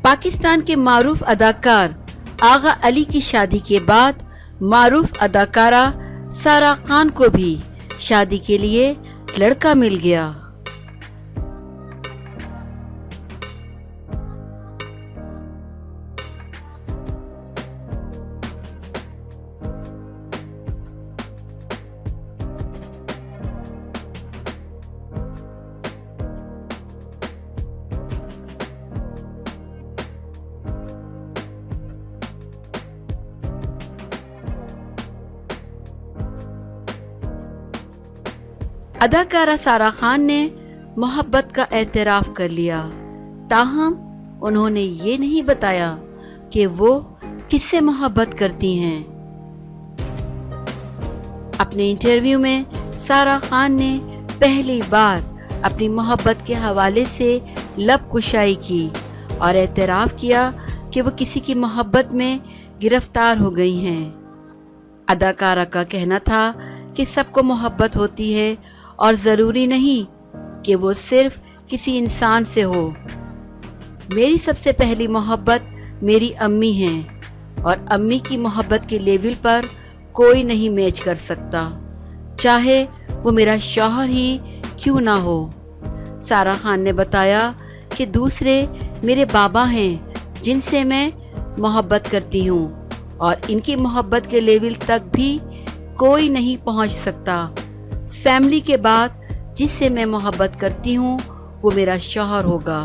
پاکستان کے معروف اداکار آغا علی کی شادی کے بعد معروف اداکارہ سارہ خان کو بھی شادی کے لیے لڑکا مل گیا۔ اداکارہ سارہ خان نے محبت کا اعتراف کر لیا، تاہم انہوں نے یہ نہیں بتایا کہ وہ کس سے محبت کرتی ہیں۔ اپنے انٹرویو میں سارہ خان نے پہلی بار اپنی محبت کے حوالے سے لب کشائی کی اور اعتراف کیا کہ وہ کسی کی محبت میں گرفتار ہو گئی ہیں۔ اداکارہ کا کہنا تھا کہ سب کو محبت ہوتی ہے اور ضروری نہیں کہ وہ صرف کسی انسان سے ہو۔ میری سب سے پہلی محبت میری امی ہیں اور امی کی محبت کے لیول پر کوئی نہیں میچ کر سکتا، چاہے وہ میرا شوہر ہی کیوں نہ ہو۔ سارہ خان نے بتایا کہ دوسرے میرے بابا ہیں جن سے میں محبت کرتی ہوں اور ان کی محبت کے لیول تک بھی کوئی نہیں پہنچ سکتا۔ فیملی کے بعد جس سے میں محبت کرتی ہوں وہ میرا شوہر ہوگا۔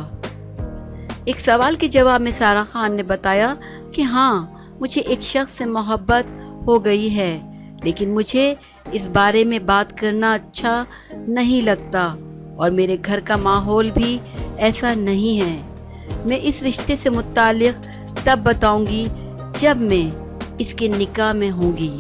ایک سوال کے جواب میں سارہ خان نے بتایا کہ ہاں، مجھے ایک شخص سے محبت ہو گئی ہے، لیکن مجھے اس بارے میں بات کرنا اچھا نہیں لگتا اور میرے گھر کا ماحول بھی ایسا نہیں ہے۔ میں اس رشتے سے متعلق تب بتاؤں گی جب میں اس کے نکاح میں ہوں گی۔